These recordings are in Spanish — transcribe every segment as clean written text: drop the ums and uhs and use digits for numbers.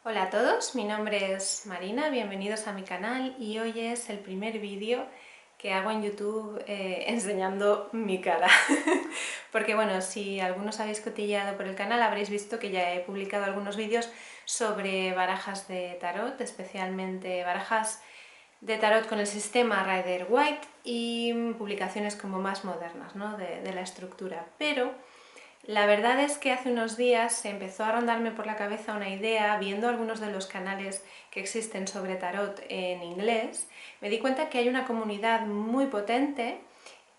Hola a todos, mi nombre es Marina, bienvenidos a mi canal y hoy es el primer vídeo que hago en YouTube enseñando mi cara. Porque bueno, si algunos habéis cotilleado por el canal habréis visto que ya he publicado algunos vídeos sobre barajas de tarot, especialmente barajas de tarot con el sistema Rider-Waite y publicaciones como más modernas, ¿no? de la estructura. Pero la verdad es que hace unos días empezó a rondarme por la cabeza una idea, viendo algunos de los canales que existen sobre tarot en inglés, me di cuenta que hay una comunidad muy potente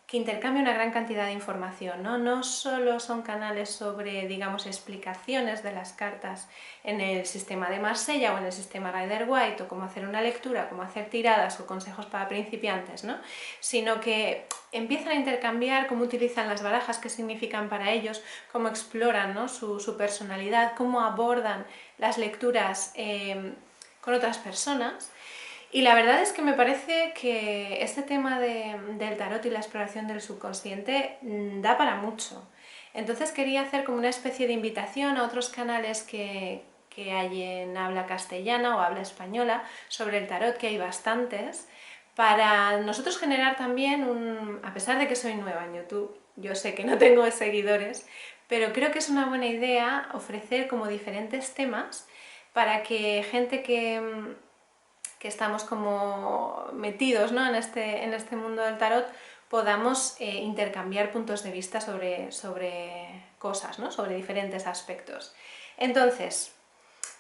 que intercambia una gran cantidad de información, ¿no? No solo son canales sobre, digamos, explicaciones de las cartas en el sistema de Marsella o en el sistema Rider-Waite, o cómo hacer una lectura, cómo hacer tiradas o consejos para principiantes, ¿no? Sino que empiezan a intercambiar cómo utilizan las barajas, qué significan para ellos, cómo exploran, ¿no? su personalidad, cómo abordan las lecturas con otras personas. Y la verdad es que me parece que este tema del tarot y la exploración del subconsciente da para mucho. Entonces quería hacer como una especie de invitación a otros canales que hay en habla castellana o habla española sobre el tarot, que hay bastantes, para nosotros generar también a pesar de que soy nueva en YouTube, yo sé que no tengo seguidores, pero creo que es una buena idea ofrecer como diferentes temas para que gente que estamos como metidos, ¿no? en este mundo del tarot, podamos intercambiar puntos de vista sobre cosas, ¿no? Sobre diferentes aspectos. Entonces,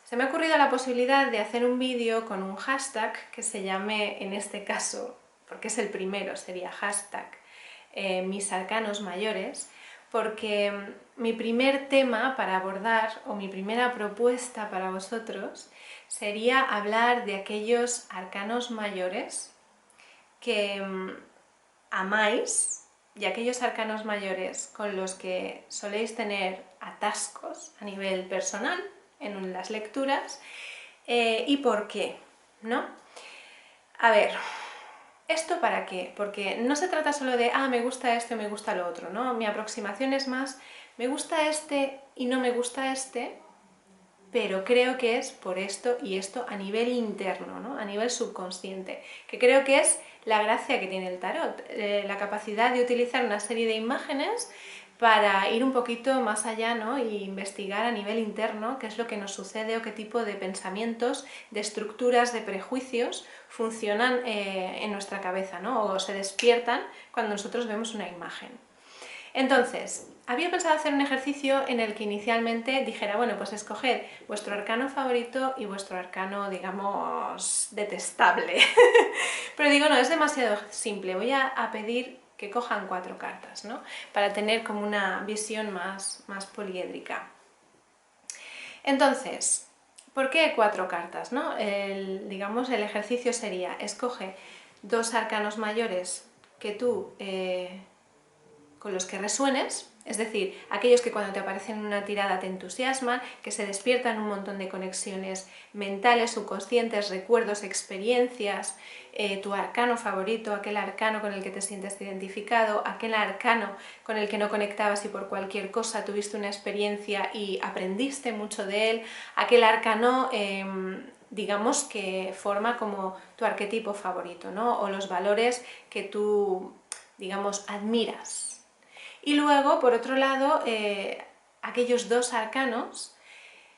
se me ha ocurrido la posibilidad de hacer un vídeo con un hashtag que se llame, en este caso, porque es el primero, sería hashtag mis arcanos mayores, porque mi primer tema para abordar, o mi primera propuesta para vosotros, sería hablar de aquellos arcanos mayores que amáis y aquellos arcanos mayores con los que soléis tener atascos a nivel personal en las lecturas y por qué, ¿no? A ver, ¿esto para qué? Porque no se trata solo de, me gusta este o me gusta lo otro, ¿no? Mi aproximación es más, me gusta este y no me gusta este, pero creo que es por esto y esto a nivel interno, ¿no? A nivel subconsciente, que creo que es la gracia que tiene el tarot, la capacidad de utilizar una serie de imágenes para ir un poquito más allá, ¿no? E investigar a nivel interno qué es lo que nos sucede o qué tipo de pensamientos, de estructuras, de prejuicios funcionan en nuestra cabeza, ¿no? O se despiertan cuando nosotros vemos una imagen. Entonces, había pensado hacer un ejercicio en el que inicialmente dijera, bueno, pues escoged vuestro arcano favorito y vuestro arcano, digamos, detestable. Pero digo, no, es demasiado simple, voy a pedir que cojan 4 cartas, ¿no? Para tener como una visión más poliédrica. Entonces, ¿por qué 4 cartas, no? Digamos, el ejercicio sería, escoge 2 arcanos mayores que tú con los que resuenes, es decir, aquellos que cuando te aparecen en una tirada te entusiasman, que se despiertan un montón de conexiones mentales, subconscientes, recuerdos, experiencias, tu arcano favorito, aquel arcano con el que te sientes identificado, aquel arcano con el que no conectabas y por cualquier cosa tuviste una experiencia y aprendiste mucho de él, aquel arcano digamos que forma como tu arquetipo favorito, ¿no? O los valores que tú, digamos, admiras. Y luego, por otro lado, aquellos 2 arcanos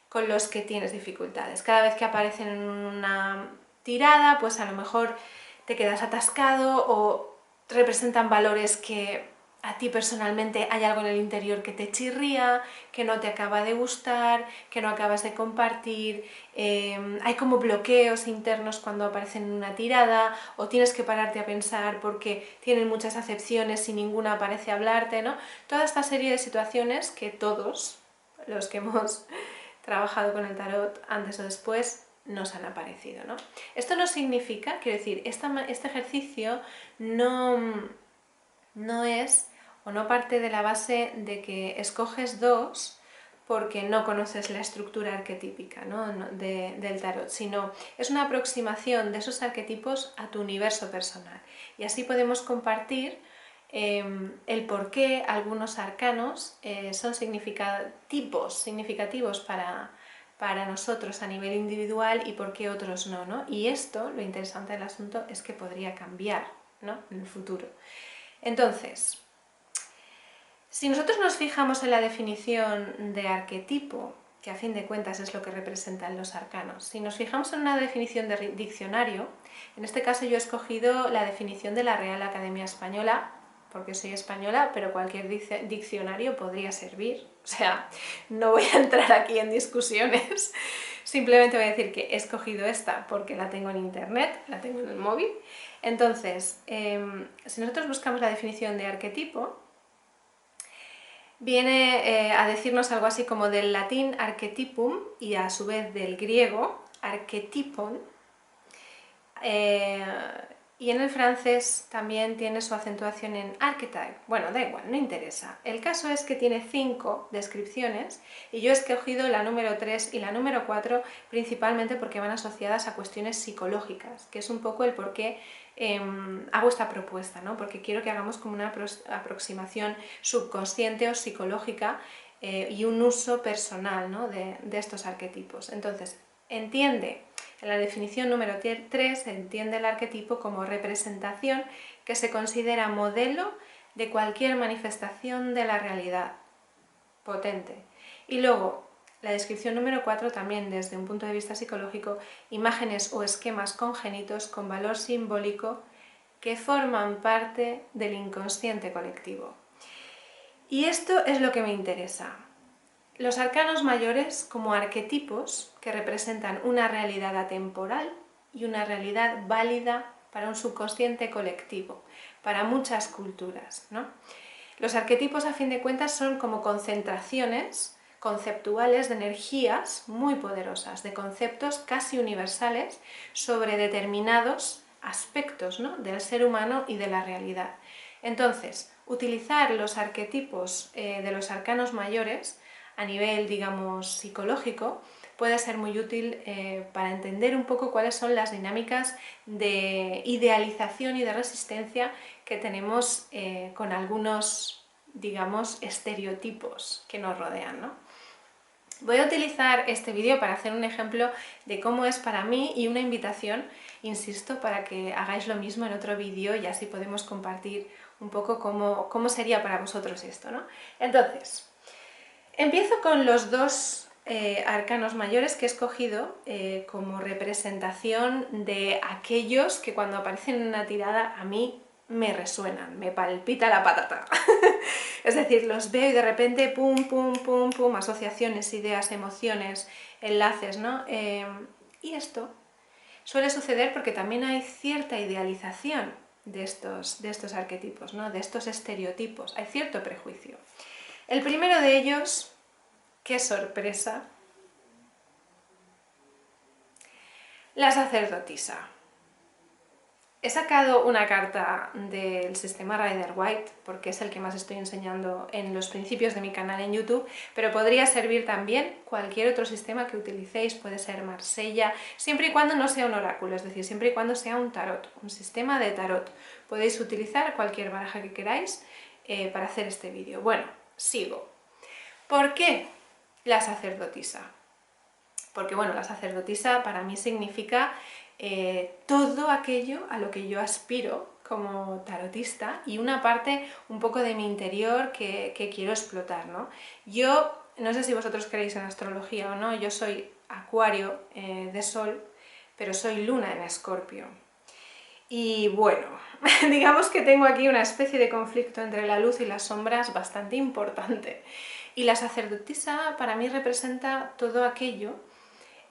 con los que tienes dificultades. Cada vez que aparecen en una tirada, pues a lo mejor te quedas atascado o representan valores que a ti personalmente hay algo en el interior que te chirría, que no te acaba de gustar, que no acabas de compartir, hay como bloqueos internos cuando aparecen en una tirada, o tienes que pararte a pensar porque tienen muchas acepciones y ninguna parece hablarte, ¿no? Toda esta serie de situaciones que todos los que hemos trabajado con el tarot antes o después nos han aparecido, ¿no? Esto no significa, quiero decir, este ejercicio no es o no parte de la base de que escoges 2 porque no conoces la estructura arquetípica, ¿no? del tarot, sino es una aproximación de esos arquetipos a tu universo personal. Y así podemos compartir el por qué algunos arcanos son significativos para nosotros a nivel individual y por qué otros no, ¿no? Y esto, lo interesante del asunto, es que podría cambiar, ¿no?, en el futuro. Entonces, si nosotros nos fijamos en la definición de arquetipo, que a fin de cuentas es lo que representan los arcanos, si nos fijamos en una definición de diccionario, en este caso yo he escogido la definición de la Real Academia Española, porque soy española, pero cualquier diccionario podría servir, o sea, no voy a entrar aquí en discusiones, simplemente voy a decir que he escogido esta porque la tengo en internet, la tengo en el móvil. Entonces, si nosotros buscamos la definición de arquetipo, viene a decirnos algo así como del latín archetypum y a su vez del griego archetypon, y en el francés también tiene su acentuación en archetype. Bueno, da igual, no interesa. El caso es que tiene 5 descripciones y yo he escogido la número 3 y la número 4 principalmente porque van asociadas a cuestiones psicológicas, que es un poco el por qué hago esta propuesta, ¿no? Porque quiero que hagamos como una aproximación subconsciente o psicológica y un uso personal, ¿no?, de estos arquetipos. Entonces, entiende, en la definición número 3 se entiende el arquetipo como representación que se considera modelo de cualquier manifestación de la realidad. Potente. Y luego, la descripción número 4 también desde un punto de vista psicológico, imágenes o esquemas congénitos con valor simbólico que forman parte del inconsciente colectivo. Y esto es lo que me interesa. Los arcanos mayores como arquetipos que representan una realidad atemporal y una realidad válida para un subconsciente colectivo, para muchas culturas, ¿no? Los arquetipos, a fin de cuentas, son como concentraciones conceptuales de energías muy poderosas, de conceptos casi universales sobre determinados aspectos, ¿no?, del ser humano y de la realidad. Entonces, utilizar los arquetipos de los arcanos mayores a nivel, digamos, psicológico, puede ser muy útil para entender un poco cuáles son las dinámicas de idealización y de resistencia que tenemos con algunos, digamos, estereotipos que nos rodean, ¿no? Voy a utilizar este vídeo para hacer un ejemplo de cómo es para mí y una invitación, insisto, para que hagáis lo mismo en otro vídeo y así podemos compartir un poco cómo sería para vosotros esto, ¿no? Entonces, empiezo con los dos arcanos mayores que he escogido como representación de aquellos que cuando aparecen en una tirada a mí me resuenan, me palpita la patata. Es decir, los veo y de repente pum, pum, pum, pum, asociaciones, ideas, emociones, enlaces, ¿no? Y esto suele suceder porque también hay cierta idealización de estos arquetipos, ¿no?, de estos estereotipos, hay cierto prejuicio. El primero de ellos, ¡qué sorpresa!, la sacerdotisa. He sacado una carta del sistema Rider-Waite porque es el que más estoy enseñando en los principios de mi canal en YouTube, pero podría servir también cualquier otro sistema que utilicéis, puede ser Marsella, siempre y cuando no sea un oráculo, es decir, siempre y cuando sea un tarot, un sistema de tarot. Podéis utilizar cualquier baraja que queráis para hacer este vídeo. Bueno, sigo. ¿Por qué la sacerdotisa? Porque bueno, la sacerdotisa para mí significa todo aquello a lo que yo aspiro como tarotista y una parte un poco de mi interior que quiero explotar, ¿no? Yo, no sé si vosotros creéis en astrología o no, yo soy Acuario de Sol, pero soy Luna en Escorpio. Y bueno, digamos que tengo aquí una especie de conflicto entre la luz y las sombras bastante importante. Y la sacerdotisa para mí representa todo aquello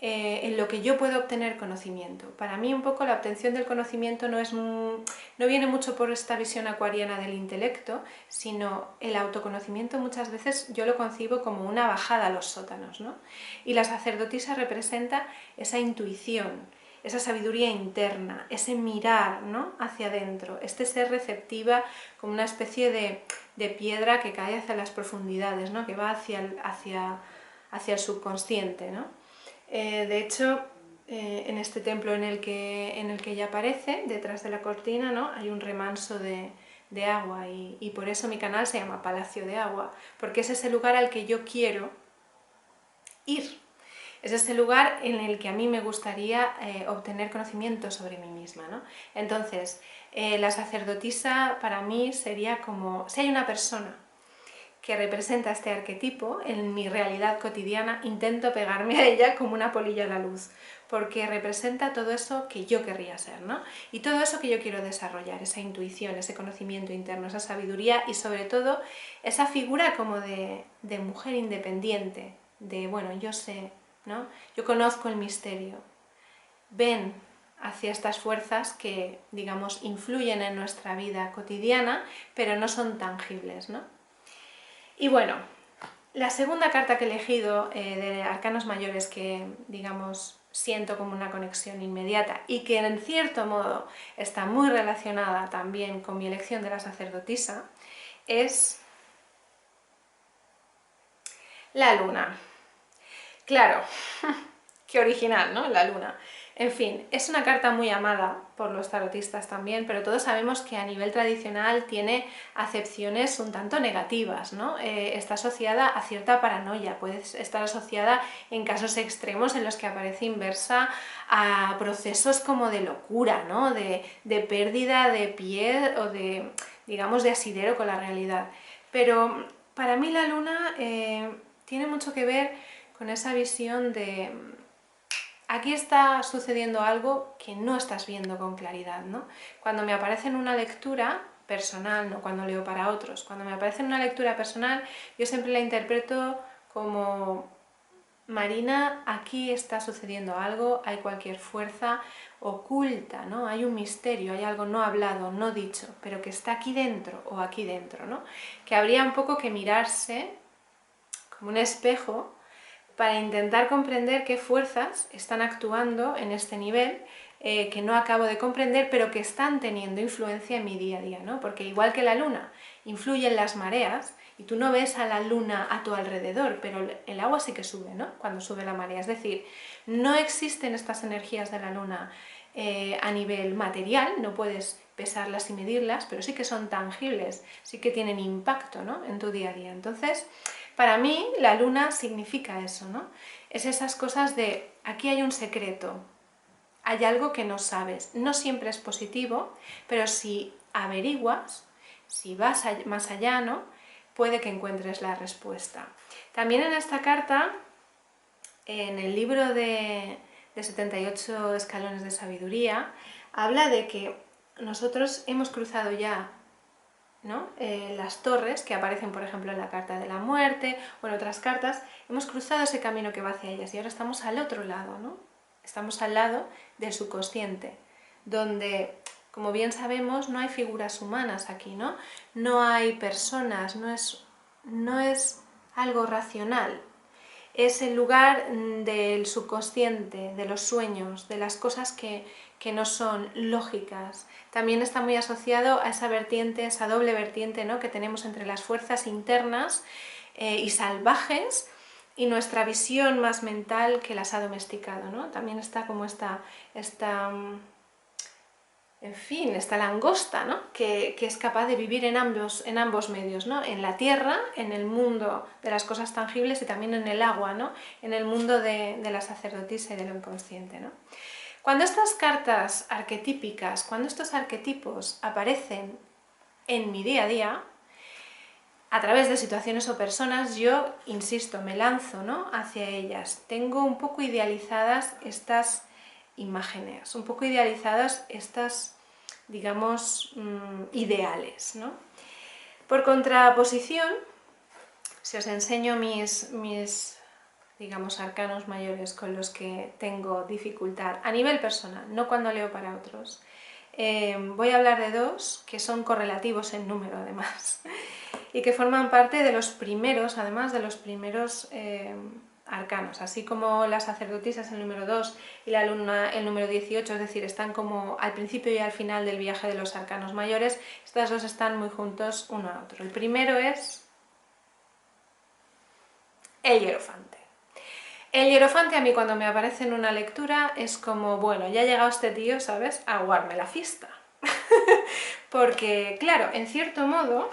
en lo que yo puedo obtener conocimiento. Para mí un poco la obtención del conocimiento no viene mucho por esta visión acuariana del intelecto, sino el autoconocimiento muchas veces yo lo concibo como una bajada a los sótanos, ¿no? Y la sacerdotisa representa esa intuición, esa sabiduría interna, ese mirar, ¿no?, hacia adentro, este ser receptiva como una especie de piedra que cae hacia las profundidades, ¿no?, que va hacia el subconsciente, ¿no? De hecho, en este templo en el que ella aparece, detrás de la cortina, ¿no?, hay un remanso de agua y por eso mi canal se llama Palacio de Agua, porque es ese lugar al que yo quiero ir. Es ese lugar en el que a mí me gustaría obtener conocimiento sobre mí misma, ¿no? Entonces, la sacerdotisa para mí sería como, si hay una persona que representa este arquetipo en mi realidad cotidiana, intento pegarme a ella como una polilla a la luz, porque representa todo eso que yo querría ser, ¿no? Y todo eso que yo quiero desarrollar, esa intuición, ese conocimiento interno, esa sabiduría y sobre todo esa figura como de mujer independiente, de, bueno, yo sé, ¿no? Yo conozco el misterio. Ven hacia estas fuerzas que, digamos, influyen en nuestra vida cotidiana, pero no son tangibles, ¿no? Y bueno, la segunda carta que he elegido de arcanos mayores que, digamos, siento como una conexión inmediata y que en cierto modo está muy relacionada también con mi elección de la sacerdotisa, es la luna. Claro, qué original, ¿no? La luna. En fin, es una carta muy amada por los tarotistas también, pero todos sabemos que a nivel tradicional tiene acepciones un tanto negativas, ¿no? Está asociada a cierta paranoia, puede estar asociada en casos extremos en los que aparece inversa a procesos como de locura, ¿no? De pérdida de pie o de, digamos, de asidero con la realidad. Pero para mí la luna tiene mucho que ver con esa visión de aquí está sucediendo algo que no estás viendo con claridad, ¿no? Cuando me aparece en una lectura personal, no cuando leo para otros, cuando me aparece en una lectura personal, yo siempre la interpreto como Marina, aquí está sucediendo algo, hay cualquier fuerza oculta, ¿no? Hay un misterio, hay algo no hablado, no dicho, pero que está aquí dentro o aquí dentro, ¿no? Que habría un poco que mirarse como un espejo para intentar comprender qué fuerzas están actuando en este nivel que no acabo de comprender, pero que están teniendo influencia en mi día a día, ¿no? Porque igual que la luna influye en las mareas, y tú no ves a la luna a tu alrededor, pero el agua sí que sube, ¿no? Cuando sube la marea, es decir, no existen estas energías de la luna a nivel material, no puedes pesarlas y medirlas, pero sí que son tangibles, sí que tienen impacto, ¿no? En tu día a día. Entonces, para mí, la luna significa eso, ¿no? Es esas cosas de, aquí hay un secreto, hay algo que no sabes. No siempre es positivo, pero si averiguas, si vas más allá, ¿no? Puede que encuentres la respuesta. También en esta carta, en el libro de 78 escalones de sabiduría, habla de que nosotros hemos cruzado ya, ¿no? Las torres que aparecen, por ejemplo, en la carta de la muerte o en otras cartas, hemos cruzado ese camino que va hacia ellas y ahora estamos al otro lado, ¿no? Estamos al lado del subconsciente, donde, como bien sabemos, no hay figuras humanas aquí, ¿no? No hay personas, no es algo racional. Es el lugar del subconsciente, de los sueños, de las cosas que no son lógicas. También está muy asociado a esa vertiente, esa doble vertiente, ¿no? Que tenemos entre las fuerzas internas y salvajes y nuestra visión más mental que las ha domesticado, ¿no? También está como esta en fin, esta langosta, ¿no? que es capaz de vivir en ambos medios, ¿no? En la tierra, en el mundo de las cosas tangibles y también en el agua, ¿no? En el mundo de la sacerdotisa y de lo inconsciente, ¿no? Cuando estas cartas arquetípicas, cuando estos arquetipos aparecen en mi día a día, a través de situaciones o personas, yo, insisto, me lanzo, ¿no? Hacia ellas. Tengo un poco idealizadas estas imágenes, un poco idealizadas estas, digamos, ideales, ¿no? Por contraposición, si os enseño mis digamos, arcanos mayores con los que tengo dificultad a nivel personal, no cuando leo para otros, voy a hablar de dos que son correlativos en número además y que forman parte de los primeros, además de los primeros arcanos, así como la sacerdotisa es el número 2 y la luna el número 18, es decir, están como al principio y al final del viaje de los arcanos mayores, estas dos están muy juntos uno a otro. El primero es el hierofante. El hierofante a mí cuando me aparece en una lectura es como, bueno, ya ha llegado este tío, ¿sabes?, a aguarme la fiesta. Porque, claro, en cierto modo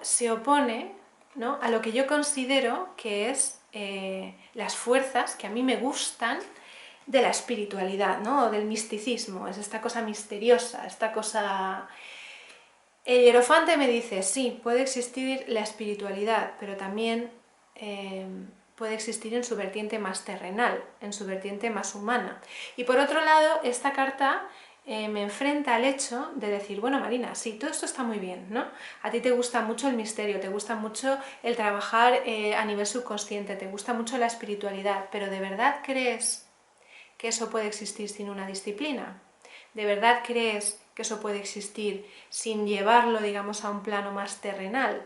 se opone ¿no? A lo que yo considero que es las fuerzas que a mí me gustan de la espiritualidad, ¿no? O del misticismo, es esta cosa misteriosa, esta cosa... El hierofante me dice, sí, puede existir la espiritualidad, pero también puede existir en su vertiente más terrenal, en su vertiente más humana. Y por otro lado, esta carta me enfrenta al hecho de decir, bueno Marina, sí, todo esto está muy bien, ¿no? A ti te gusta mucho el misterio, te gusta mucho el trabajar a nivel subconsciente, te gusta mucho la espiritualidad, pero ¿de verdad crees que eso puede existir sin una disciplina? ¿De verdad crees que eso puede existir sin llevarlo, digamos, a un plano más terrenal?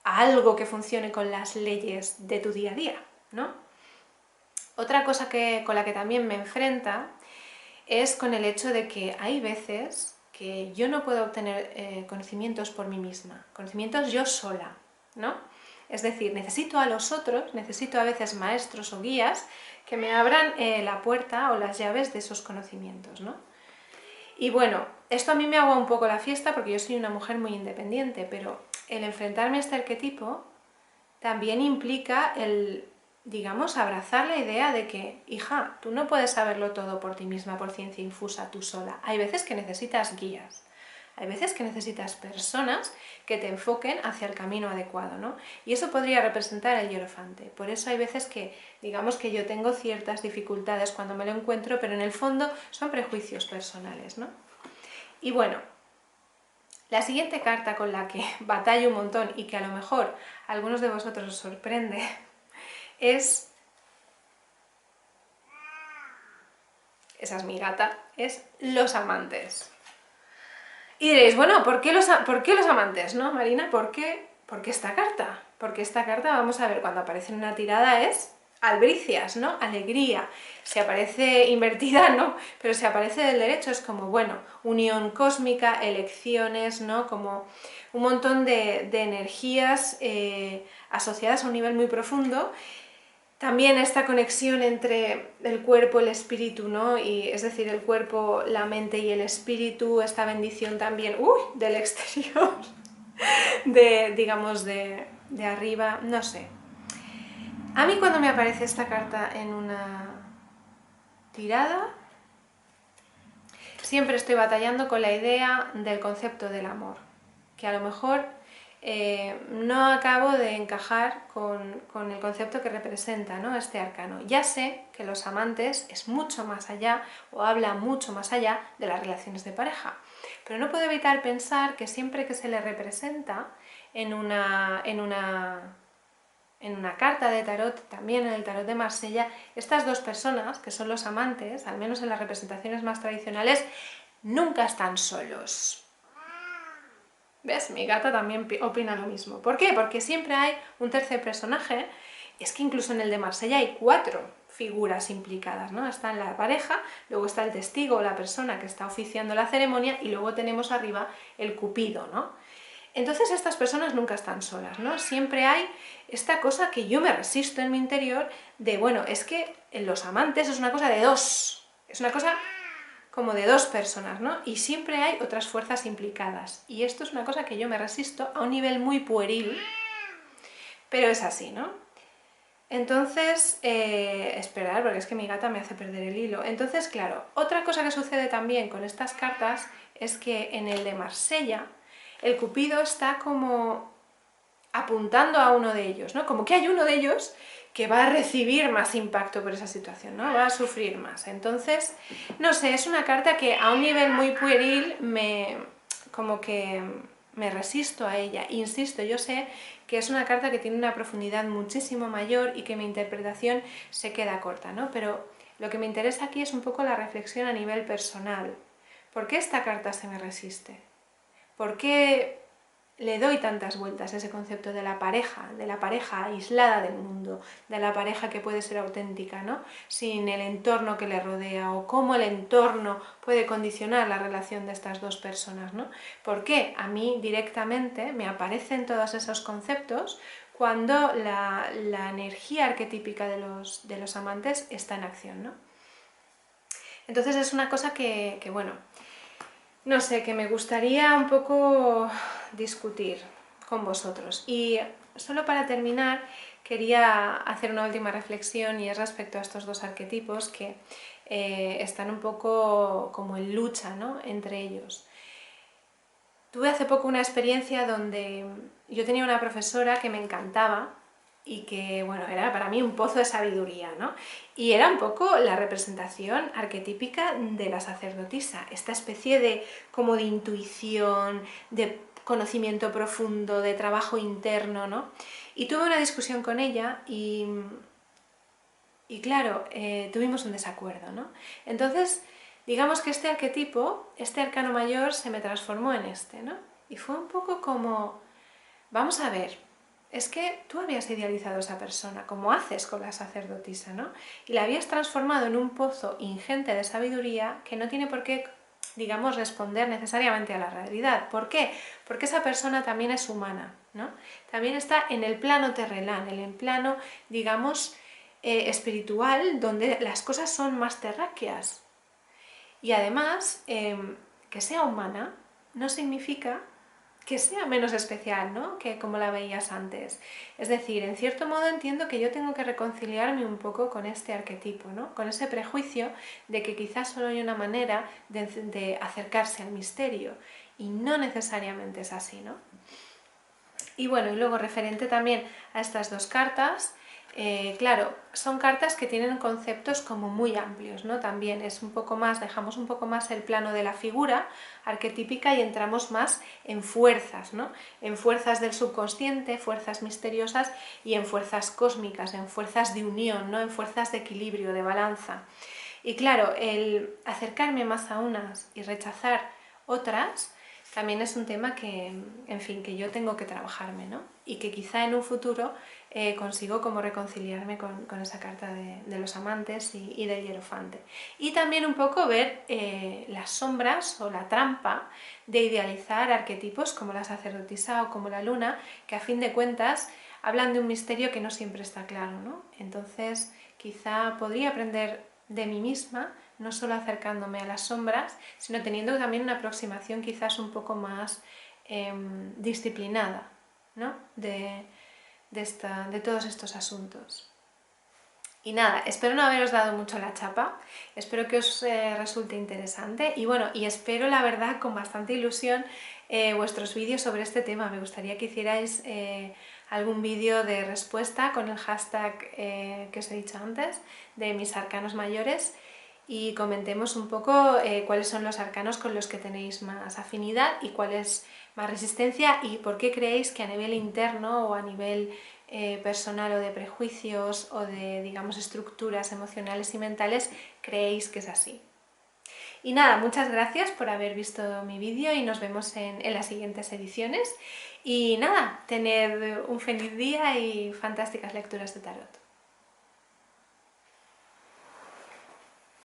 A algo que funcione con las leyes de tu día a día, ¿no? Otra cosa con la que también me enfrenta es con el hecho de que hay veces que yo no puedo obtener conocimientos por mí misma, conocimientos yo sola, ¿no? Es decir, necesito a los otros, necesito a veces maestros o guías que me abran la puerta o las llaves de esos conocimientos, ¿no? Y bueno, esto a mí me agua un poco la fiesta porque yo soy una mujer muy independiente, pero el enfrentarme a este arquetipo también implica el, digamos, abrazar la idea de que, hija, tú no puedes saberlo todo por ti misma, por ciencia infusa, tú sola. Hay veces que necesitas guías, hay veces que necesitas personas que te enfoquen hacia el camino adecuado, ¿no? Y eso podría representar el hierofante. Por eso hay veces que, digamos que yo tengo ciertas dificultades cuando me lo encuentro, pero en el fondo son prejuicios personales, ¿no? Y bueno, la siguiente carta con la que batallo un montón y que a lo mejor a algunos de vosotros os sorprende es... Esa es mi gata, es los amantes. Y diréis, bueno, ¿por qué los amantes, no, Marina? ¿Por qué esta carta? Porque esta carta, vamos a ver, cuando aparece en una tirada es albricias, ¿no? Alegría. Si aparece invertida, no, pero si aparece del derecho es como, bueno, unión cósmica, elecciones, ¿no? Como un montón de energías asociadas a un nivel muy profundo. También esta conexión entre el cuerpo y el espíritu, ¿no? Y, es decir, el cuerpo, la mente y el espíritu, esta bendición también, del exterior, digamos, de arriba, no sé. A mí cuando me aparece esta carta en una tirada, siempre estoy batallando con la idea del concepto del amor, que a lo mejor no acabo de encajar con el concepto que representa, ¿no?, este arcano. Ya sé que los amantes es mucho más allá, o habla mucho más allá de las relaciones de pareja, pero no puedo evitar pensar que siempre que se le representa en una carta de tarot, también en el tarot de Marsella, estas dos personas, que son los amantes, al menos en las representaciones más tradicionales, nunca están solos. ¿Ves? Mi gata también opina lo mismo. ¿Por qué? Porque siempre hay un tercer personaje. Es que incluso en el de Marsella hay 4 figuras implicadas, ¿no? Está la pareja, luego está el testigo o la persona que está oficiando la ceremonia y luego tenemos arriba el cupido, ¿no? Entonces estas personas nunca están solas, ¿no? Siempre hay esta cosa que yo me resisto en mi interior de, bueno, es que en los amantes es una cosa de 2, es una cosa como de 2 personas, ¿no? Y siempre hay otras fuerzas implicadas. Y esto es una cosa que yo me resisto a un nivel muy pueril, pero es así, ¿no? Entonces, esperar, porque es que mi gata me hace perder el hilo. Entonces, claro, otra cosa que sucede también con estas cartas es que en el de Marsella, el cupido está como apuntando a uno de ellos, ¿no? Como que hay uno de ellos que va a recibir más impacto por esa situación, ¿no? Va a sufrir más. Entonces, no sé, es una carta que a un nivel muy pueril como que me resisto a ella. Insisto, yo sé que es una carta que tiene una profundidad muchísimo mayor y que mi interpretación se queda corta, ¿no? Pero lo que me interesa aquí es un poco la reflexión a nivel personal. ¿Por qué esta carta se me resiste? ¿Por qué le doy tantas vueltas a ese concepto de la pareja aislada del mundo, de la pareja que puede ser auténtica, ¿no?, sin el entorno que le rodea, o cómo el entorno puede condicionar la relación de estas dos personas, ¿no? ¿Por qué a mí directamente me aparecen todos esos conceptos cuando la energía arquetípica de los amantes está en acción, ¿no? Entonces es una cosa que bueno, no sé, que me gustaría un poco discutir con vosotros. Y solo para terminar, quería hacer una última reflexión, y es respecto a estos dos arquetipos que están un poco como en lucha, ¿no?, entre ellos. Tuve hace poco una experiencia donde yo tenía una profesora que me encantaba y que, bueno, era para mí un pozo de sabiduría, ¿no? Y era un poco la representación arquetípica de la sacerdotisa, esta especie de como de intuición, de conocimiento profundo, de trabajo interno, ¿no? Y tuve una discusión con ella y claro, tuvimos un desacuerdo, ¿no? Entonces, digamos que este arquetipo, este arcano mayor, se me transformó en este, ¿no? Y fue un poco como, vamos a ver, es que tú habías idealizado a esa persona, como haces con la sacerdotisa, ¿no? Y la habías transformado en un pozo ingente de sabiduría que no tiene por qué, digamos, responder necesariamente a la realidad. ¿Por qué? Porque esa persona también es humana, ¿no? También está en el plano terrenal, en el plano, digamos, espiritual, donde las cosas son más terráqueas. Y además, que sea humana no significa que sea menos especial, ¿no?, que como la veías antes. Es decir, en cierto modo entiendo que yo tengo que reconciliarme un poco con este arquetipo, ¿no?, con ese prejuicio de que quizás solo hay una manera de acercarse al misterio, y no necesariamente es así, ¿no? Y bueno, y luego referente también a estas dos cartas, claro, son cartas que tienen conceptos como muy amplios, ¿no? También es un poco más, dejamos un poco más el plano de la figura arquetípica y entramos más en fuerzas, ¿no? En fuerzas del subconsciente, fuerzas misteriosas, y en fuerzas cósmicas, en fuerzas de unión, ¿no?, en fuerzas de equilibrio, de balanza. Y claro, el acercarme más a unas y rechazar otras también es un tema que, en fin, que yo tengo que trabajarme, ¿no? Y que quizá en un futuro consigo como reconciliarme con esa carta de los amantes y del hierofante. Y también un poco ver las sombras o la trampa de idealizar arquetipos como la sacerdotisa o como la luna, que a fin de cuentas hablan de un misterio que no siempre está claro, ¿no? Entonces quizá podría aprender de mí misma, no solo acercándome a las sombras, sino teniendo también una aproximación quizás un poco más disciplinada, ¿no?, de todos estos asuntos. Y nada, espero no haberos dado mucho la chapa, espero que os resulte interesante, y bueno, y espero la verdad con bastante ilusión vuestros vídeos sobre este tema. Me gustaría que hicierais algún vídeo de respuesta con el hashtag que os he dicho antes, de mis arcanos mayores, y comentemos un poco cuáles son los arcanos con los que tenéis más afinidad y cuál es más resistencia, y por qué creéis que a nivel interno o a nivel personal o de prejuicios o de, digamos, estructuras emocionales y mentales creéis que es así. Y nada, muchas gracias por haber visto mi vídeo y nos vemos en las siguientes ediciones. Y nada, tened un feliz día y fantásticas lecturas de tarot.